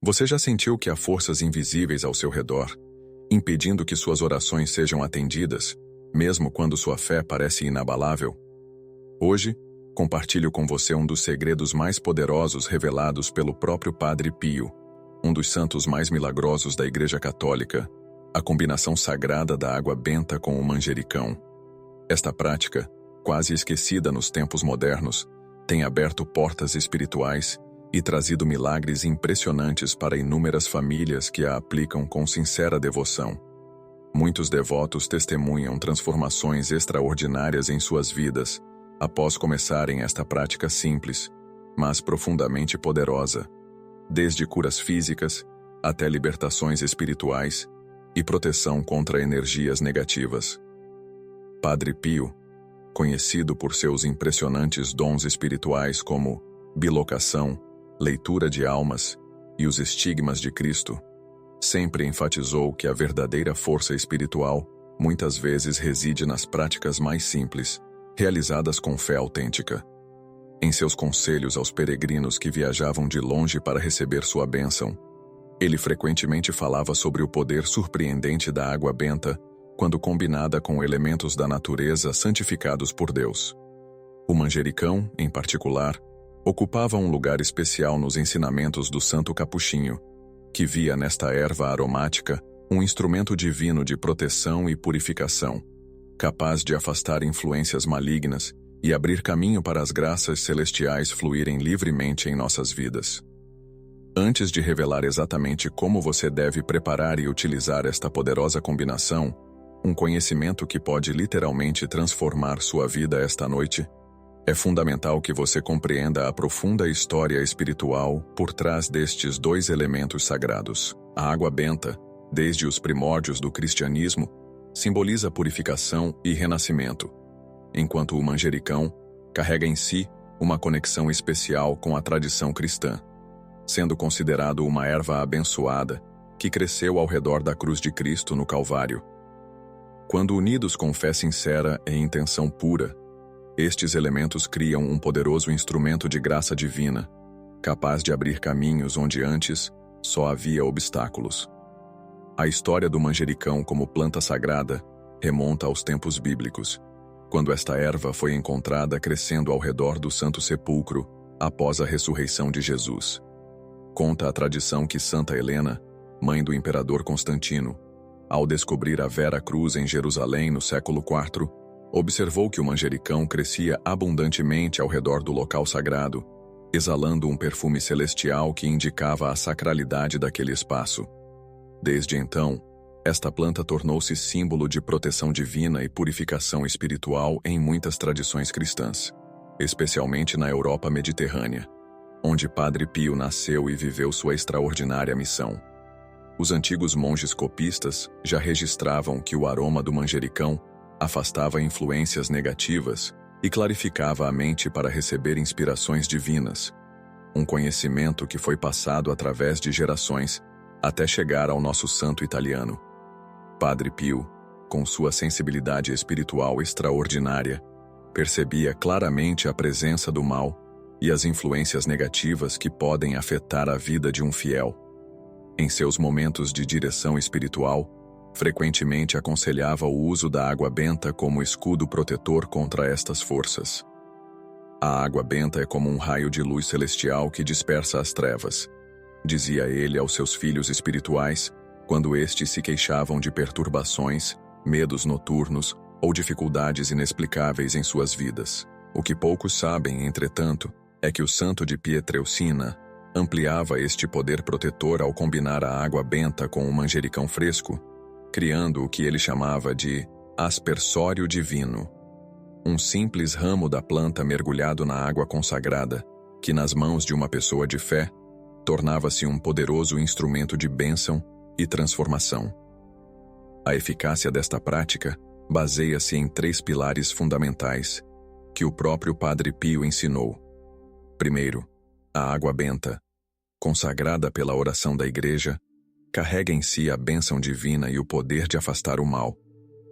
Você já sentiu que há forças invisíveis ao seu redor, impedindo que suas orações sejam atendidas, mesmo quando sua fé parece inabalável? Hoje, compartilho com você um dos segredos mais poderosos revelados pelo próprio Padre Pio, um dos santos mais milagrosos da Igreja Católica, a combinação sagrada da água benta com o manjericão. Esta prática, quase esquecida nos tempos modernos, tem aberto portas espirituais e trazido milagres impressionantes para inúmeras famílias que a aplicam com sincera devoção. Muitos devotos testemunham transformações extraordinárias em suas vidas após começarem esta prática simples, mas profundamente poderosa, desde curas físicas até libertações espirituais e proteção contra energias negativas. Padre Pio, conhecido por seus impressionantes dons espirituais como bilocação, leitura de almas e os estigmas de Cristo, sempre enfatizou que a verdadeira força espiritual muitas vezes reside nas práticas mais simples, realizadas com fé autêntica. Em seus conselhos aos peregrinos que viajavam de longe para receber sua bênção, ele frequentemente falava sobre o poder surpreendente da água benta quando combinada com elementos da natureza santificados por Deus. O manjericão, em particular, ocupava um lugar especial nos ensinamentos do Santo Capuchinho, que via nesta erva aromática um instrumento divino de proteção e purificação, capaz de afastar influências malignas e abrir caminho para as graças celestiais fluírem livremente em nossas vidas. Antes de revelar exatamente como você deve preparar e utilizar esta poderosa combinação, um conhecimento que pode literalmente transformar sua vida esta noite, é fundamental que você compreenda a profunda história espiritual por trás destes dois elementos sagrados. A água benta, desde os primórdios do cristianismo, simboliza purificação e renascimento, enquanto o manjericão carrega em si uma conexão especial com a tradição cristã, sendo considerado uma erva abençoada que cresceu ao redor da cruz de Cristo no Calvário. Quando unidos com fé sincera e intenção pura, estes elementos criam um poderoso instrumento de graça divina, capaz de abrir caminhos onde antes só havia obstáculos. A história do manjericão como planta sagrada remonta aos tempos bíblicos, quando esta erva foi encontrada crescendo ao redor do Santo Sepulcro após a ressurreição de Jesus. Conta a tradição que Santa Helena, mãe do imperador Constantino, ao descobrir a Vera Cruz em Jerusalém no século IV, observou que o manjericão crescia abundantemente ao redor do local sagrado, exalando um perfume celestial que indicava a sacralidade daquele espaço. Desde então, esta planta tornou-se símbolo de proteção divina e purificação espiritual em muitas tradições cristãs, especialmente na Europa mediterrânea, onde Padre Pio nasceu e viveu sua extraordinária missão. Os antigos monges copistas já registravam que o aroma do manjericão afastava influências negativas e clarificava a mente para receber inspirações divinas, um conhecimento que foi passado através de gerações até chegar ao nosso santo italiano. Padre Pio, com sua sensibilidade espiritual extraordinária, percebia claramente a presença do mal e as influências negativas que podem afetar a vida de um fiel. Em seus momentos de direção espiritual, frequentemente aconselhava o uso da água benta como escudo protetor contra estas forças. A água benta é como um raio de luz celestial que dispersa as trevas, dizia ele aos seus filhos espirituais, quando estes se queixavam de perturbações, medos noturnos ou dificuldades inexplicáveis em suas vidas. O que poucos sabem, entretanto, é que o santo de Pietrelcina ampliava este poder protetor ao combinar a água benta com o manjericão fresco, criando o que ele chamava de aspersório divino, um simples ramo da planta mergulhado na água consagrada, que nas mãos de uma pessoa de fé, tornava-se um poderoso instrumento de bênção e transformação. A eficácia desta prática baseia-se em 3 pilares fundamentais que o próprio Padre Pio ensinou. Primeiro, a água benta, consagrada pela oração da Igreja, carrega em si a bênção divina e o poder de afastar o mal.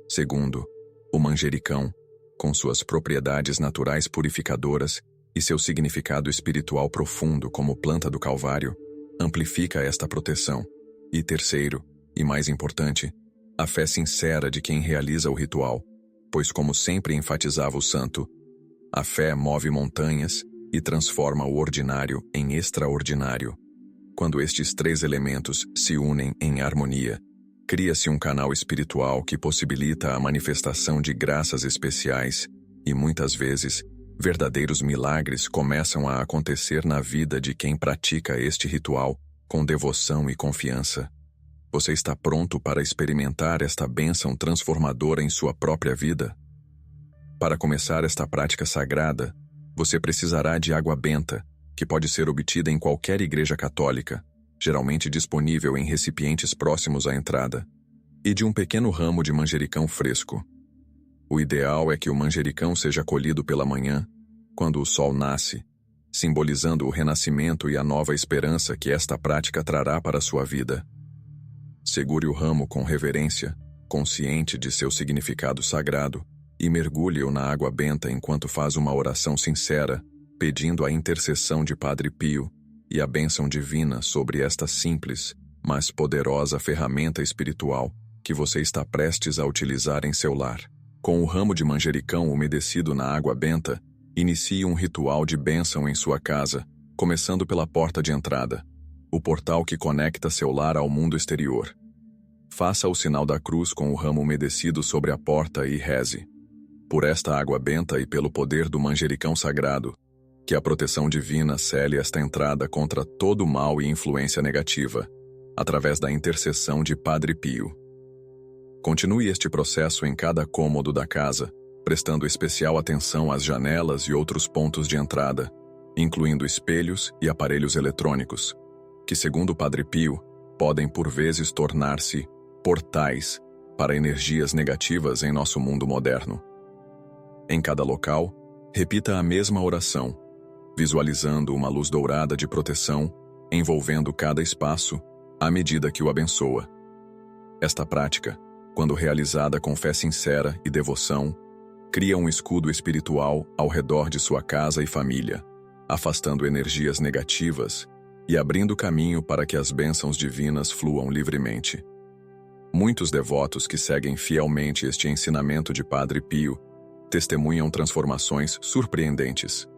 Segundo, o manjericão, com suas propriedades naturais purificadoras e seu significado espiritual profundo como planta do Calvário, amplifica esta proteção. E terceiro, e mais importante, a fé sincera de quem realiza o ritual, pois como sempre enfatizava o santo, a fé move montanhas e transforma o ordinário em extraordinário. Quando estes três elementos se unem em harmonia, cria-se um canal espiritual que possibilita a manifestação de graças especiais e, muitas vezes, verdadeiros milagres começam a acontecer na vida de quem pratica este ritual com devoção e confiança. Você está pronto para experimentar esta bênção transformadora em sua própria vida? Para começar esta prática sagrada, você precisará de água benta, que pode ser obtida em qualquer igreja católica, geralmente disponível em recipientes próximos à entrada, e de um pequeno ramo de manjericão fresco. O ideal é que o manjericão seja colhido pela manhã, quando o sol nasce, simbolizando o renascimento e a nova esperança que esta prática trará para a sua vida. Segure o ramo com reverência, consciente de seu significado sagrado, e mergulhe-o na água benta enquanto faz uma oração sincera, pedindo a intercessão de Padre Pio e a bênção divina sobre esta simples, mas poderosa ferramenta espiritual que você está prestes a utilizar em seu lar. Com o ramo de manjericão umedecido na água benta, inicie um ritual de bênção em sua casa, começando pela porta de entrada, o portal que conecta seu lar ao mundo exterior. Faça o sinal da cruz com o ramo umedecido sobre a porta e reze. Por esta água benta e pelo poder do manjericão sagrado, que a proteção divina cele esta entrada contra todo mal e influência negativa, através da intercessão de Padre Pio. Continue este processo em cada cômodo da casa, prestando especial atenção às janelas e outros pontos de entrada, incluindo espelhos e aparelhos eletrônicos, que, segundo Padre Pio, podem por vezes tornar-se portais para energias negativas em nosso mundo moderno. Em cada local, repita a mesma oração, visualizando uma luz dourada de proteção, envolvendo cada espaço, à medida que o abençoa. Esta prática, quando realizada com fé sincera e devoção, cria um escudo espiritual ao redor de sua casa e família, afastando energias negativas e abrindo caminho para que as bênçãos divinas fluam livremente. Muitos devotos que seguem fielmente este ensinamento de Padre Pio testemunham transformações surpreendentes.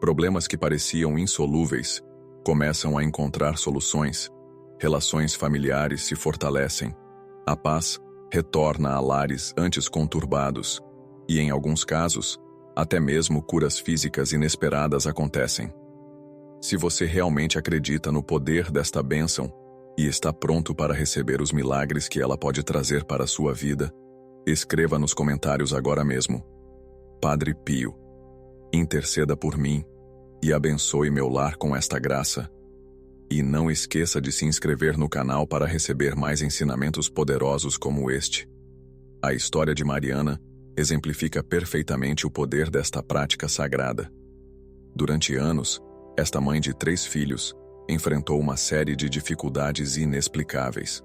Problemas que pareciam insolúveis começam a encontrar soluções, relações familiares se fortalecem, a paz retorna a lares antes conturbados e, em alguns casos, até mesmo curas físicas inesperadas acontecem. Se você realmente acredita no poder desta bênção e está pronto para receber os milagres que ela pode trazer para a sua vida, escreva nos comentários agora mesmo: Padre Pio, interceda por mim e abençoe meu lar com esta graça. E não esqueça de se inscrever no canal para receber mais ensinamentos poderosos como este. A história de Mariana exemplifica perfeitamente o poder desta prática sagrada. Durante anos, esta mãe de 3 filhos enfrentou uma série de dificuldades inexplicáveis.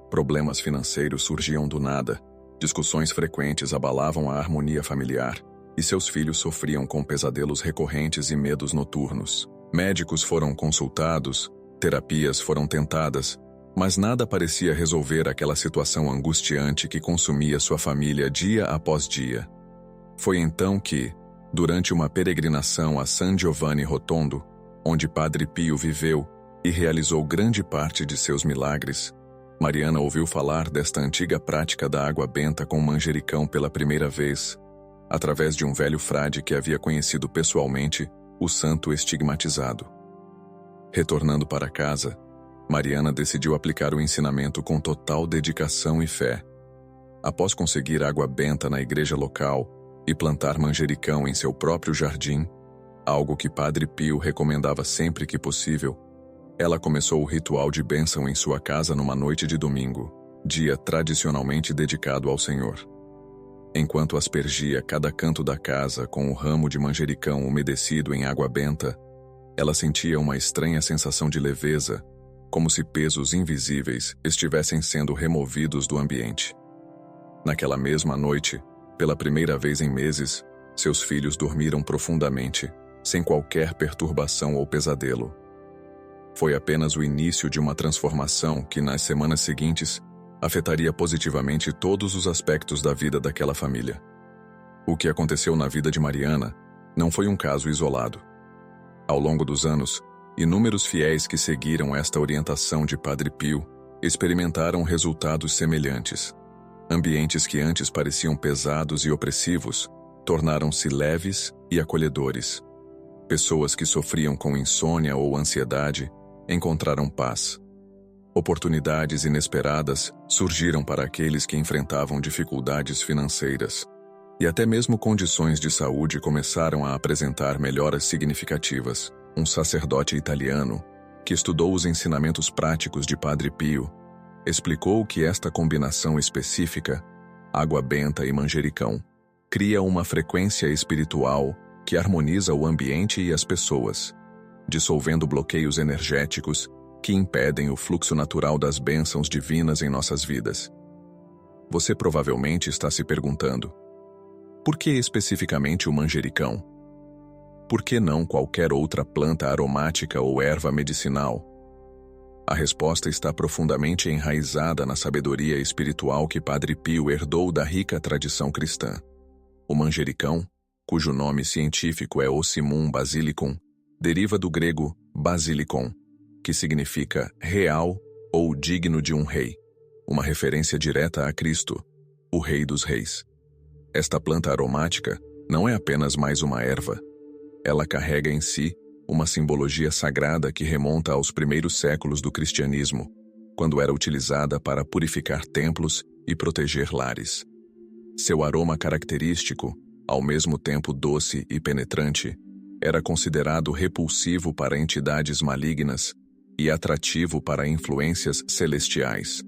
Problemas financeiros surgiam do nada, discussões frequentes abalavam a harmonia familiar, e seus filhos sofriam com pesadelos recorrentes e medos noturnos. Médicos foram consultados, terapias foram tentadas, mas nada parecia resolver aquela situação angustiante que consumia sua família dia após dia. Foi então que, durante uma peregrinação a San Giovanni Rotondo, onde Padre Pio viveu e realizou grande parte de seus milagres, Mariana ouviu falar desta antiga prática da água benta com manjericão pela primeira vez, através de um velho frade que havia conhecido pessoalmente o santo estigmatizado. Retornando para casa, Mariana decidiu aplicar o ensinamento com total dedicação e fé. Após conseguir água benta na igreja local e plantar manjericão em seu próprio jardim, algo que Padre Pio recomendava sempre que possível, ela começou o ritual de bênção em sua casa numa noite de domingo, dia tradicionalmente dedicado ao Senhor. Enquanto aspergia cada canto da casa com o ramo de manjericão umedecido em água benta, ela sentia uma estranha sensação de leveza, como se pesos invisíveis estivessem sendo removidos do ambiente. Naquela mesma noite, pela primeira vez em meses, seus filhos dormiram profundamente, sem qualquer perturbação ou pesadelo. foi apenas o início de uma transformação que, nas semanas seguintes, afetaria positivamente todos os aspectos da vida daquela família. O que aconteceu na vida de Mariana não foi um caso isolado. Ao longo dos anos, inúmeros fiéis que seguiram esta orientação de Padre Pio experimentaram resultados semelhantes. Ambientes que antes pareciam pesados e opressivos tornaram-se leves e acolhedores. Pessoas que sofriam com insônia ou ansiedade encontraram paz. Oportunidades inesperadas surgiram para aqueles que enfrentavam dificuldades financeiras. E até mesmo condições de saúde começaram a apresentar melhoras significativas. Um sacerdote italiano, que estudou os ensinamentos práticos de Padre Pio, explicou que esta combinação específica, água benta e manjericão, cria uma frequência espiritual que harmoniza o ambiente e as pessoas, dissolvendo bloqueios energéticos que impedem o fluxo natural das bênçãos divinas em nossas vidas. Você provavelmente está se perguntando: por que especificamente o manjericão? Por que não qualquer outra planta aromática ou erva medicinal? A resposta está profundamente enraizada na sabedoria espiritual que Padre Pio herdou da rica tradição cristã. O manjericão, cujo nome científico é Ocimum basilicum, deriva do grego basilikon, que significa real ou digno de um rei, uma referência direta a Cristo, o Rei dos Reis. Esta planta aromática não é apenas mais uma erva. Ela carrega em si uma simbologia sagrada que remonta aos primeiros séculos do cristianismo, quando era utilizada para purificar templos e proteger lares. Seu aroma característico, ao mesmo tempo doce e penetrante, era considerado repulsivo para entidades malignas e atrativo para influências celestiais,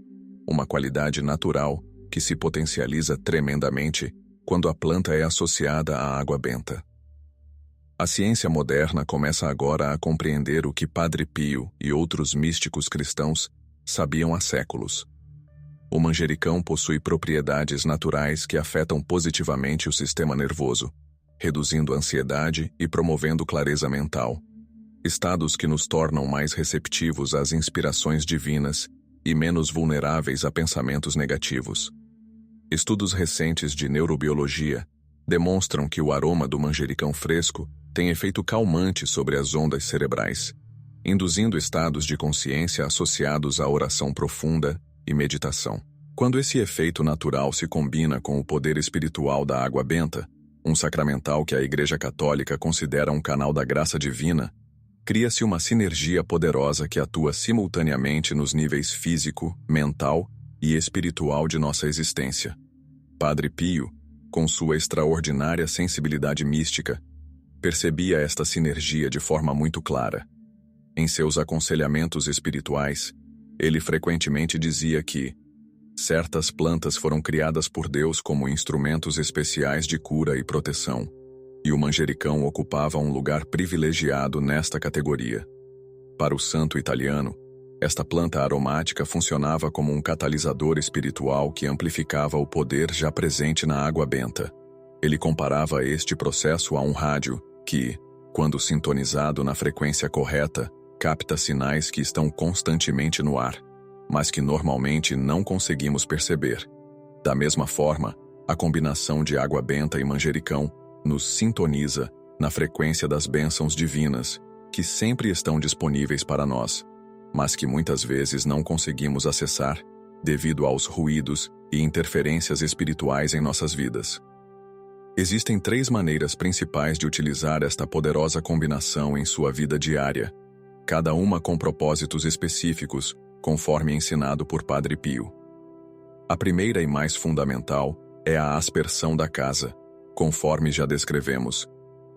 uma qualidade natural que se potencializa tremendamente quando a planta é associada à água benta. A ciência moderna começa agora a compreender o que Padre Pio e outros místicos cristãos sabiam há séculos. O manjericão possui propriedades naturais que afetam positivamente o sistema nervoso, reduzindo a ansiedade e promovendo clareza mental, estados que nos tornam mais receptivos às inspirações divinas e menos vulneráveis a pensamentos negativos. Estudos recentes de neurobiologia demonstram que o aroma do manjericão fresco tem efeito calmante sobre as ondas cerebrais, induzindo estados de consciência associados à oração profunda e meditação. Quando esse efeito natural se combina com o poder espiritual da água benta, um sacramental que a Igreja Católica considera um canal da graça divina, cria-se uma sinergia poderosa que atua simultaneamente nos níveis físico, mental e espiritual de nossa existência. Padre Pio, com sua extraordinária sensibilidade mística, percebia esta sinergia de forma muito clara. Em seus aconselhamentos espirituais, ele frequentemente dizia que certas plantas foram criadas por Deus como instrumentos especiais de cura e proteção, e o manjericão ocupava um lugar privilegiado nesta categoria. Para o santo italiano, esta planta aromática funcionava como um catalisador espiritual que amplificava o poder já presente na água benta. Ele comparava este processo a um rádio que, quando sintonizado na frequência correta, capta sinais que estão constantemente no ar, mas que normalmente não conseguimos perceber. Da mesma forma, a combinação de água benta e manjericão nos sintoniza na frequência das bênçãos divinas, que sempre estão disponíveis para nós, mas que muitas vezes não conseguimos acessar devido aos ruídos e interferências espirituais em nossas vidas. Existem 3 maneiras principais de utilizar esta poderosa combinação em sua vida diária, cada uma com propósitos específicos, conforme ensinado por Padre Pio. A primeira e mais fundamental é a aspersão da casa, conforme já descrevemos,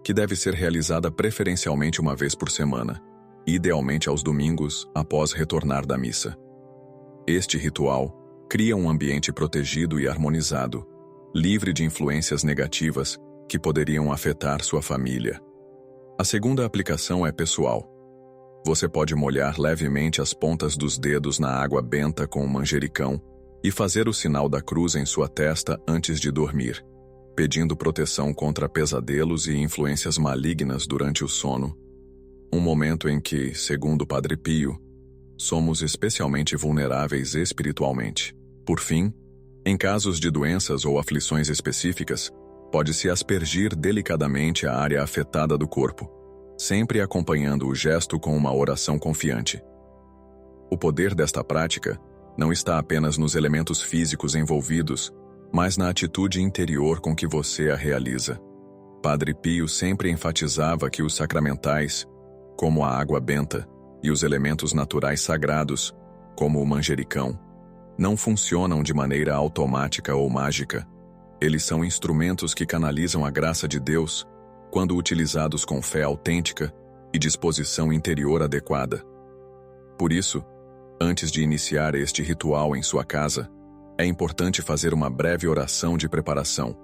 que deve ser realizada preferencialmente uma vez por semana, idealmente aos domingos após retornar da missa. Este ritual cria um ambiente protegido e harmonizado, livre de influências negativas que poderiam afetar sua família. A segunda aplicação é pessoal. Você pode molhar levemente as pontas dos dedos na água benta com o manjericão e fazer o sinal da cruz em sua testa antes de dormir, pedindo proteção contra pesadelos e influências malignas durante o sono. Um momento em que, segundo Padre Pio, somos especialmente vulneráveis espiritualmente. Por fim, em casos de doenças ou aflições específicas, pode-se aspergir delicadamente a área afetada do corpo, sempre acompanhando o gesto com uma oração confiante. O poder desta prática não está apenas nos elementos físicos envolvidos, mas na atitude interior com que você a realiza. Padre Pio sempre enfatizava que os sacramentais, como a água benta, e os elementos naturais sagrados, como o manjericão, não funcionam de maneira automática ou mágica. Eles são instrumentos que canalizam a graça de Deus quando utilizados com fé autêntica e disposição interior adequada. Por isso, antes de iniciar este ritual em sua casa, é importante fazer uma breve oração de preparação,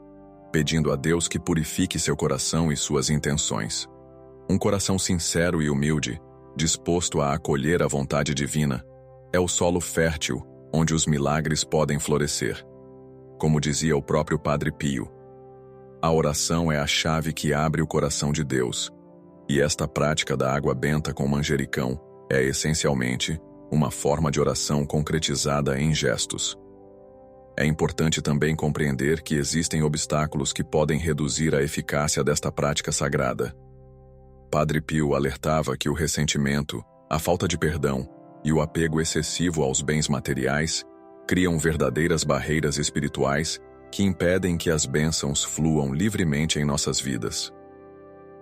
pedindo a Deus que purifique seu coração e suas intenções. Um coração sincero e humilde, disposto a acolher a vontade divina, é o solo fértil onde os milagres podem florescer. Como dizia o próprio Padre Pio, a oração é a chave que abre o coração de Deus, e esta prática da água benta com manjericão é essencialmente uma forma de oração concretizada em gestos. É importante também compreender que existem obstáculos que podem reduzir a eficácia desta prática sagrada. Padre Pio alertava que o ressentimento, a falta de perdão e o apego excessivo aos bens materiais criam verdadeiras barreiras espirituais que impedem que as bênçãos fluam livremente em nossas vidas.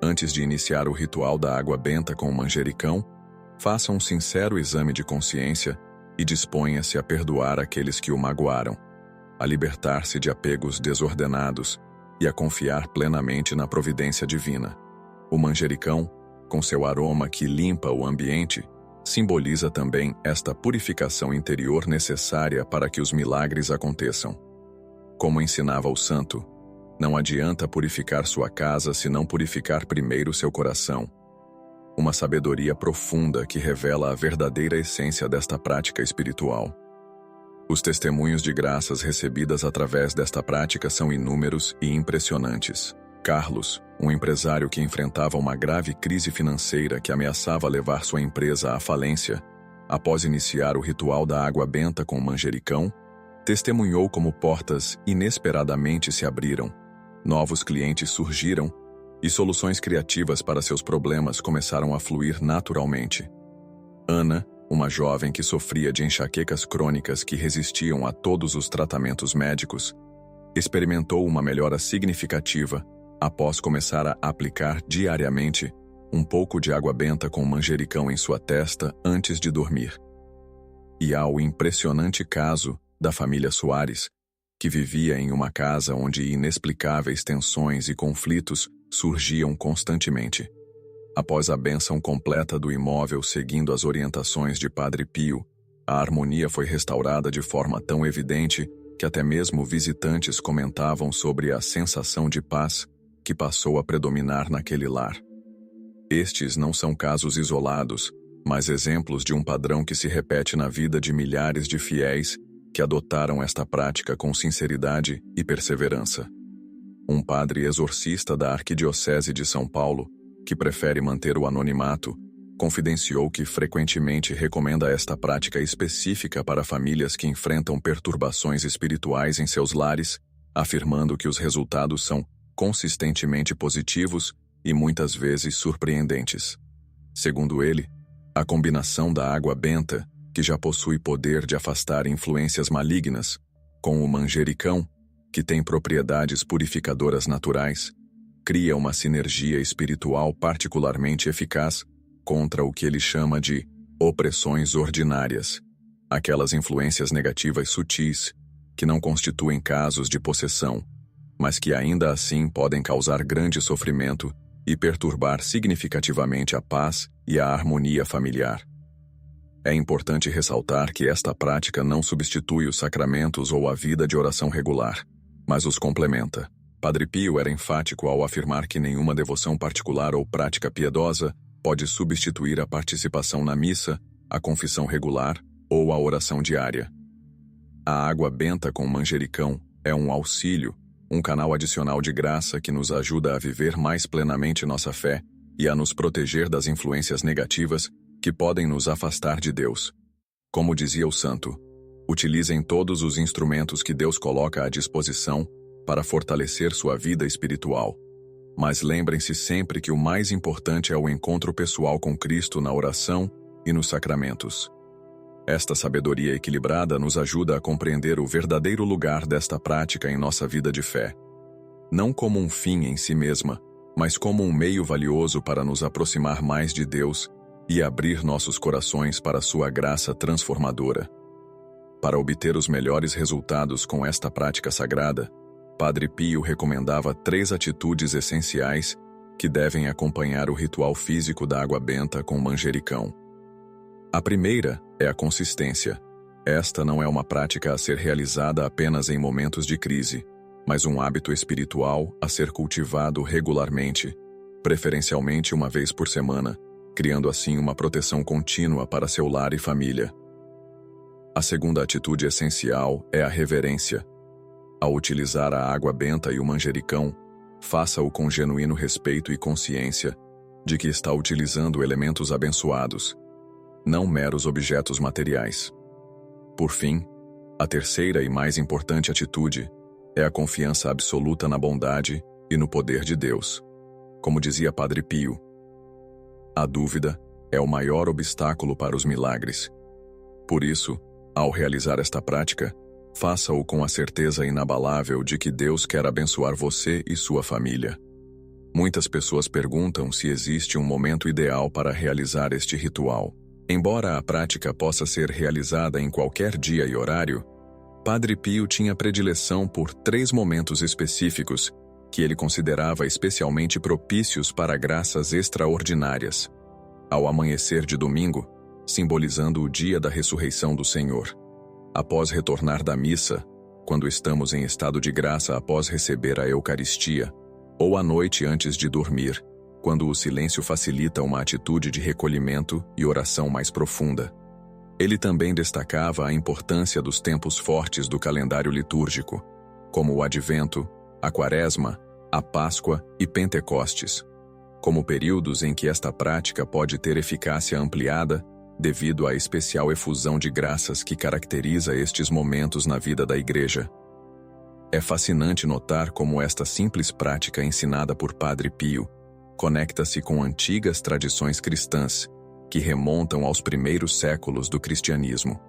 Antes de iniciar o ritual da água benta com o manjericão, faça um sincero exame de consciência e disponha-se a perdoar aqueles que o magoaram, a libertar-se de apegos desordenados e a confiar plenamente na providência divina. O manjericão, com seu aroma que limpa o ambiente, simboliza também esta purificação interior necessária para que os milagres aconteçam. Como ensinava o santo, não adianta purificar sua casa se não purificar primeiro seu coração. Uma sabedoria profunda que revela a verdadeira essência desta prática espiritual. Os testemunhos de graças recebidas através desta prática são inúmeros e impressionantes. Carlos, um empresário que enfrentava uma grave crise financeira que ameaçava levar sua empresa à falência, após iniciar o ritual da água benta com manjericão, testemunhou como portas inesperadamente se abriram, novos clientes surgiram e soluções criativas para seus problemas começaram a fluir naturalmente. Ana, uma jovem que sofria de enxaquecas crônicas que resistiam a todos os tratamentos médicos, experimentou uma melhora significativa após começar a aplicar diariamente um pouco de água benta com manjericão em sua testa antes de dormir. E há o impressionante caso da família Soares, que vivia em uma casa onde inexplicáveis tensões e conflitos surgiam constantemente. Após a bênção completa do imóvel seguindo as orientações de Padre Pio, a harmonia foi restaurada de forma tão evidente que até mesmo visitantes comentavam sobre a sensação de paz que passou a predominar naquele lar. Estes não são casos isolados, mas exemplos de um padrão que se repete na vida de milhares de fiéis que adotaram esta prática com sinceridade e perseverança. Um padre exorcista da Arquidiocese de São Paulo, que prefere manter o anonimato, confidenciou que frequentemente recomenda esta prática específica para famílias que enfrentam perturbações espirituais em seus lares, afirmando que os resultados são consistentemente positivos e muitas vezes surpreendentes. Segundo ele, a combinação da água benta, que já possui poder de afastar influências malignas, com o manjericão, que tem propriedades purificadoras naturais, cria uma sinergia espiritual particularmente eficaz contra o que ele chama de opressões ordinárias, aquelas influências negativas sutis que não constituem casos de possessão, mas que ainda assim podem causar grande sofrimento e perturbar significativamente a paz e a harmonia familiar. É importante ressaltar que esta prática não substitui os sacramentos ou a vida de oração regular, mas os complementa. Padre Pio era enfático ao afirmar que nenhuma devoção particular ou prática piedosa pode substituir a participação na missa, a confissão regular ou a oração diária. A água benta com manjericão é um auxílio, um canal adicional de graça que nos ajuda a viver mais plenamente nossa fé e a nos proteger das influências negativas que podem nos afastar de Deus. Como dizia o santo, utilizem todos os instrumentos que Deus coloca à disposição para fortalecer sua vida espiritual. Mas lembrem-se sempre que o mais importante é o encontro pessoal com Cristo na oração e nos sacramentos. Esta sabedoria equilibrada nos ajuda a compreender o verdadeiro lugar desta prática em nossa vida de fé. Não como um fim em si mesma, mas como um meio valioso para nos aproximar mais de Deus e abrir nossos corações para sua graça transformadora. Para obter os melhores resultados com esta prática sagrada, Padre Pio recomendava 3 atitudes essenciais que devem acompanhar o ritual físico da água benta com manjericão. A primeira é a consistência. Esta não é uma prática a ser realizada apenas em momentos de crise, mas um hábito espiritual a ser cultivado regularmente, preferencialmente uma vez por semana, criando assim uma proteção contínua para seu lar e família. A segunda atitude essencial é a reverência. Ao utilizar a água benta e o manjericão, faça-o com genuíno respeito e consciência de que está utilizando elementos abençoados, não meros objetos materiais. Por fim, a terceira e mais importante atitude é a confiança absoluta na bondade e no poder de Deus. Como dizia Padre Pio, a dúvida é o maior obstáculo para os milagres. Por isso, ao realizar esta prática, faça-o com a certeza inabalável de que Deus quer abençoar você e sua família. Muitas pessoas perguntam se existe um momento ideal para realizar este ritual. Embora a prática possa ser realizada em qualquer dia e horário, Padre Pio tinha predileção por 3 momentos específicos que ele considerava especialmente propícios para graças extraordinárias. Ao amanhecer de domingo, simbolizando o dia da ressurreição do Senhor. Após retornar da missa, quando estamos em estado de graça após receber a Eucaristia, ou à noite antes de dormir, quando o silêncio facilita uma atitude de recolhimento e oração mais profunda. Ele também destacava a importância dos tempos fortes do calendário litúrgico, como o Advento, a Quaresma, a Páscoa e Pentecostes, como períodos em que esta prática pode ter eficácia ampliada devido à especial efusão de graças que caracteriza estes momentos na vida da Igreja. É fascinante notar como esta simples prática ensinada por Padre Pio conecta-se com antigas tradições cristãs que remontam aos primeiros séculos do cristianismo.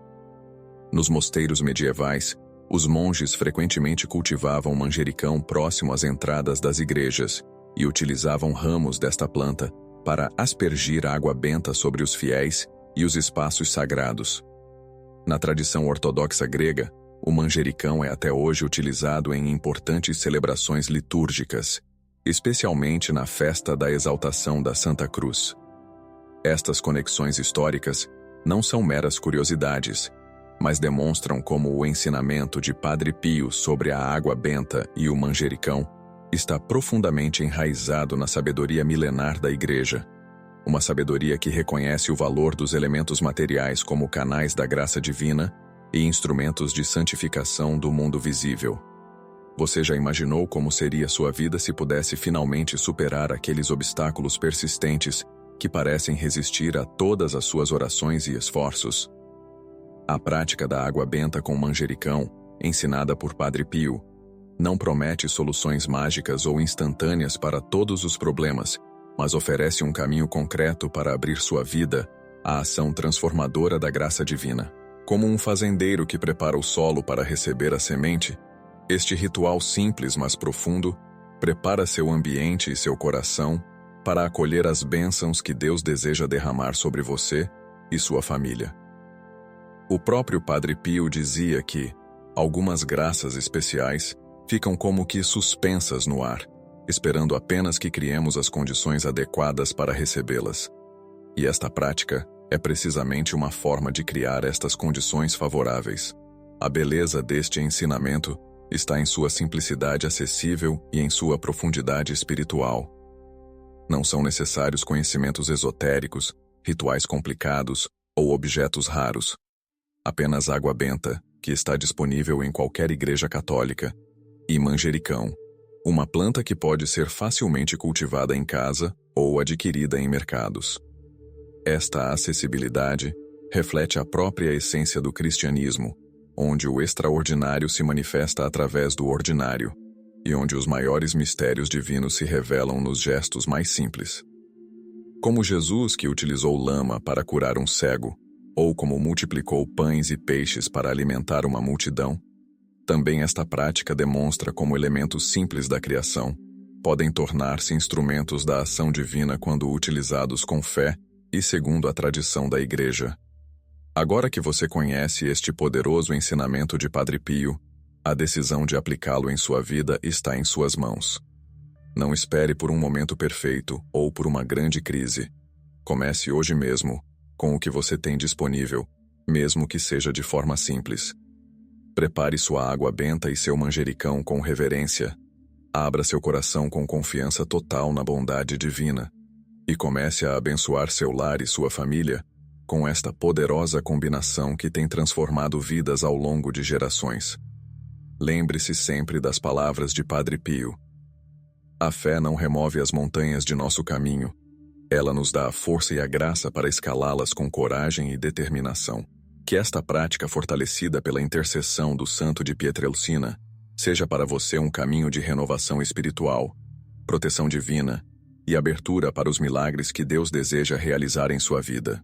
Nos mosteiros medievais, os monges frequentemente cultivavam manjericão próximo às entradas das igrejas e utilizavam ramos desta planta para aspergir água benta sobre os fiéis e os espaços sagrados. Na tradição ortodoxa grega, o manjericão é até hoje utilizado em importantes celebrações litúrgicas, especialmente na festa da exaltação da Santa Cruz. Estas conexões históricas não são meras curiosidades, mas demonstram como o ensinamento de Padre Pio sobre a água benta e o manjericão está profundamente enraizado na sabedoria milenar da Igreja. Uma sabedoria que reconhece o valor dos elementos materiais como canais da graça divina e instrumentos de santificação do mundo visível. Você já imaginou como seria sua vida se pudesse finalmente superar aqueles obstáculos persistentes que parecem resistir a todas as suas orações e esforços? A prática da água benta com manjericão, ensinada por Padre Pio, não promete soluções mágicas ou instantâneas para todos os problemas, mas oferece um caminho concreto para abrir sua vida à ação transformadora da graça divina. Como um fazendeiro que prepara o solo para receber a semente, este ritual simples, mas profundo, prepara seu ambiente e seu coração para acolher as bênçãos que Deus deseja derramar sobre você e sua família. O próprio Padre Pio dizia que algumas graças especiais ficam como que suspensas no ar, esperando apenas que criemos as condições adequadas para recebê-las. E esta prática é precisamente uma forma de criar estas condições favoráveis. A beleza deste ensinamento está em sua simplicidade acessível e em sua profundidade espiritual. Não são necessários conhecimentos esotéricos, rituais complicados ou objetos raros. Apenas água benta, que está disponível em qualquer igreja católica, e manjericão, Uma planta que pode ser facilmente cultivada em casa ou adquirida em mercados. Esta acessibilidade reflete a própria essência do cristianismo, onde o extraordinário se manifesta através do ordinário, e onde os maiores mistérios divinos se revelam nos gestos mais simples. Como Jesus, que utilizou lama para curar um cego, ou como multiplicou pães e peixes para alimentar uma multidão, também esta prática demonstra como elementos simples da criação podem tornar-se instrumentos da ação divina quando utilizados com fé e segundo a tradição da Igreja. Agora que você conhece este poderoso ensinamento de Padre Pio, a decisão de aplicá-lo em sua vida está em suas mãos. Não espere por um momento perfeito ou por uma grande crise. Comece hoje mesmo, com o que você tem disponível, mesmo que seja de forma simples. Prepare sua água benta e seu manjericão com reverência. Abra seu coração com confiança total na bondade divina. E comece a abençoar seu lar e sua família com esta poderosa combinação que tem transformado vidas ao longo de gerações. Lembre-se sempre das palavras de Padre Pio. A fé não remove as montanhas de nosso caminho. Ela nos dá a força e a graça para escalá-las com coragem e determinação. Que esta prática fortalecida pela intercessão do Santo de Pietrelcina seja para você um caminho de renovação espiritual, proteção divina e abertura para os milagres que Deus deseja realizar em sua vida.